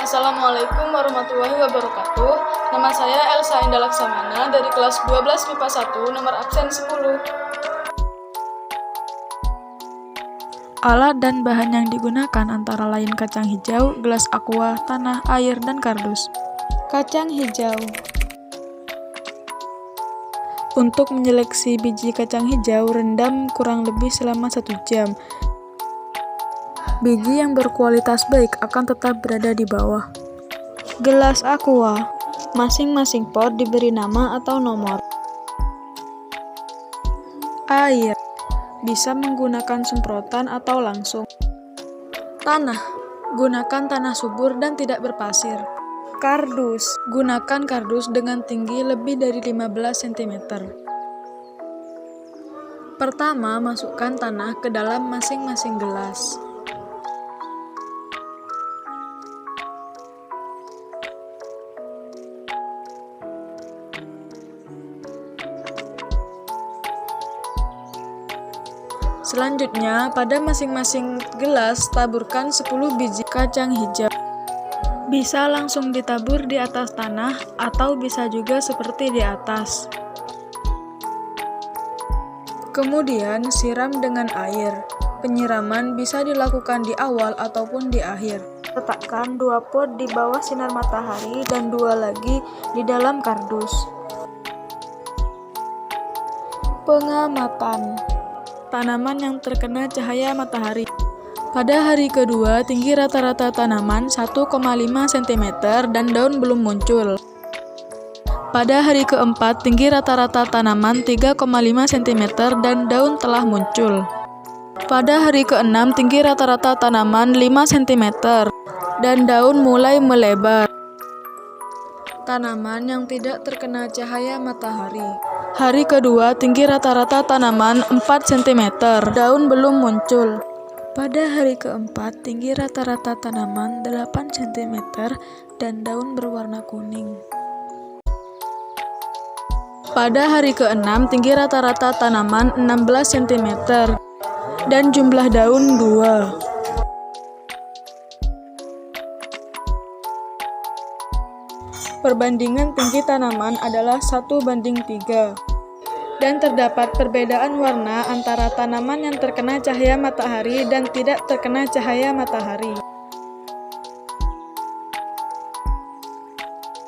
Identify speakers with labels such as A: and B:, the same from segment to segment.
A: Assalamualaikum warahmatullahi wabarakatuh. Nama saya Elsa Indah Laksamana dari kelas 12 MIPA 1, nomor absen 10.
B: Alat dan bahan yang digunakan antara lain kacang hijau, gelas aqua, tanah, air, dan kardus.
C: Kacang hijau.
B: Untuk menyeleksi biji kacang hijau, rendam kurang lebih selama 1 jam. Biji yang berkualitas baik akan tetap berada di bawah.
C: Gelas aqua. Masing-masing pot diberi nama atau nomor.
B: Air. Bisa menggunakan semprotan atau langsung. Tanah. Gunakan tanah subur dan tidak berpasir.
C: Kardus.
B: Gunakan kardus dengan tinggi lebih dari 15 cm. Pertama, masukkan tanah ke dalam masing-masing gelas. Selanjutnya, pada masing-masing gelas taburkan 10 biji kacang hijau. Bisa langsung ditabur di atas tanah atau bisa juga seperti di atas. Kemudian siram dengan air. Penyiraman bisa dilakukan di awal ataupun di akhir.
C: Letakkan 2 pot di bawah sinar matahari dan 2 lagi di dalam kardus. Pengamatan.
B: Tanaman yang terkena cahaya matahari. Pada hari kedua, tinggi rata-rata tanaman 1,5 cm dan daun belum muncul. Pada hari keempat, tinggi rata-rata tanaman 3,5 cm dan daun telah muncul. Pada hari keenam, tinggi rata-rata tanaman 5 cm dan daun mulai melebar. Tanaman yang tidak terkena cahaya matahari. Hari kedua, tinggi rata-rata tanaman 4 cm, daun belum muncul. Pada hari keempat, tinggi rata-rata tanaman 8 cm dan daun berwarna kuning. Pada hari keenam, tinggi rata-rata tanaman 16 cm dan jumlah daun 2. Perbandingan tinggi tanaman adalah 1:3. Dan terdapat perbedaan warna antara tanaman yang terkena cahaya matahari dan tidak terkena cahaya matahari.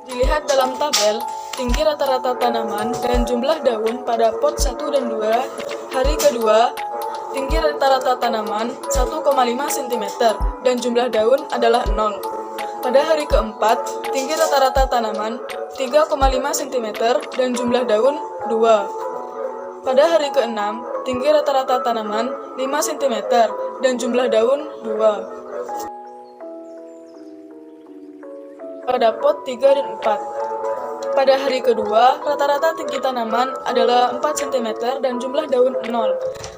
B: Dilihat dalam tabel, tinggi rata-rata tanaman dan jumlah daun pada pot 1 dan 2. Hari kedua, tinggi rata-rata tanaman 1,5 cm dan jumlah daun adalah 0. Pada hari keempat, tinggi rata-rata tanaman 3,5 cm dan jumlah daun 2. Pada hari keenam, tinggi rata-rata tanaman 5 cm dan jumlah daun 2. Pada pot 3 dan 4. Pada hari kedua, rata-rata tinggi tanaman adalah 4 cm dan jumlah daun 0.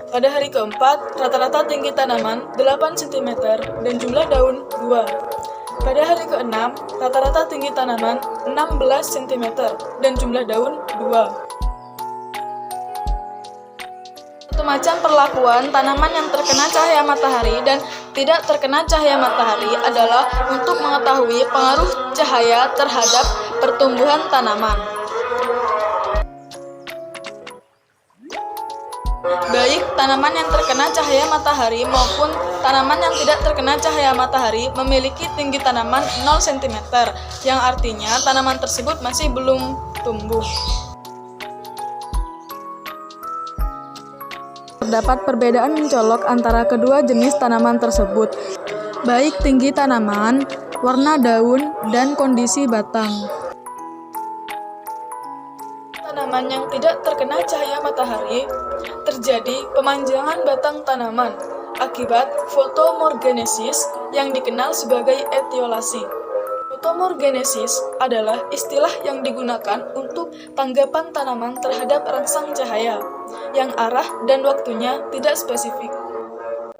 B: Pada hari keempat, rata-rata tinggi tanaman 8 cm dan jumlah daun 2. Pada hari keenam, rata-rata tinggi tanaman 16 cm dan jumlah daun 2. Satu macam perlakuan tanaman yang terkena cahaya matahari dan tidak terkena cahaya matahari adalah untuk mengetahui pengaruh cahaya terhadap pertumbuhan tanaman. Baik tanaman yang terkena cahaya matahari maupun tanaman yang tidak terkena cahaya matahari memiliki tinggi tanaman 0 cm, yang artinya tanaman tersebut masih belum tumbuh. Terdapat perbedaan mencolok antara kedua jenis tanaman tersebut, baik tinggi tanaman, warna daun, dan kondisi batang. Tanaman yang tidak terkena cahaya matahari, terjadi pemanjangan batang tanaman akibat fotomorgenesis yang dikenal sebagai etiolasi. Fotomorgenesis adalah istilah yang digunakan untuk tanggapan tanaman terhadap rangsang cahaya, yang arah dan waktunya tidak spesifik.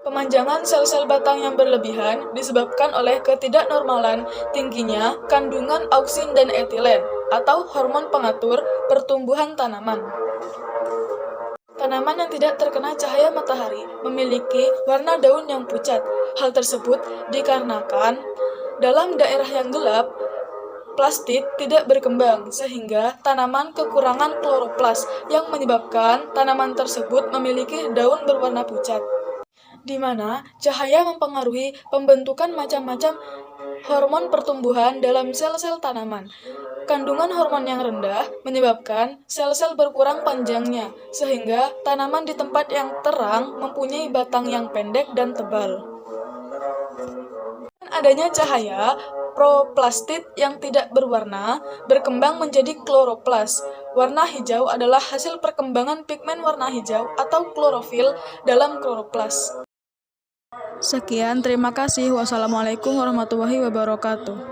B: Pemanjangan sel-sel batang yang berlebihan disebabkan oleh ketidaknormalan tingginya kandungan auksin dan etilen, atau hormon pengatur pertumbuhan tanaman. Tanaman yang tidak terkena cahaya matahari memiliki warna daun yang pucat. Hal tersebut dikarenakan Dalam daerah yang gelap, plastid tidak berkembang sehingga tanaman kekurangan kloroplas yang menyebabkan tanaman tersebut memiliki daun berwarna pucat, di mana cahaya mempengaruhi pembentukan macam-macam hormon pertumbuhan dalam sel-sel tanaman. Kandungan hormon yang rendah menyebabkan sel-sel berkurang panjangnya, sehingga tanaman di tempat yang terang mempunyai batang yang pendek dan tebal. Dengan adanya cahaya, proplastid yang tidak berwarna berkembang menjadi kloroplas. Warna hijau adalah hasil perkembangan pigmen warna hijau atau klorofil dalam kloroplas.
C: Sekian, terima kasih. Wassalamualaikum warahmatullahi wabarakatuh.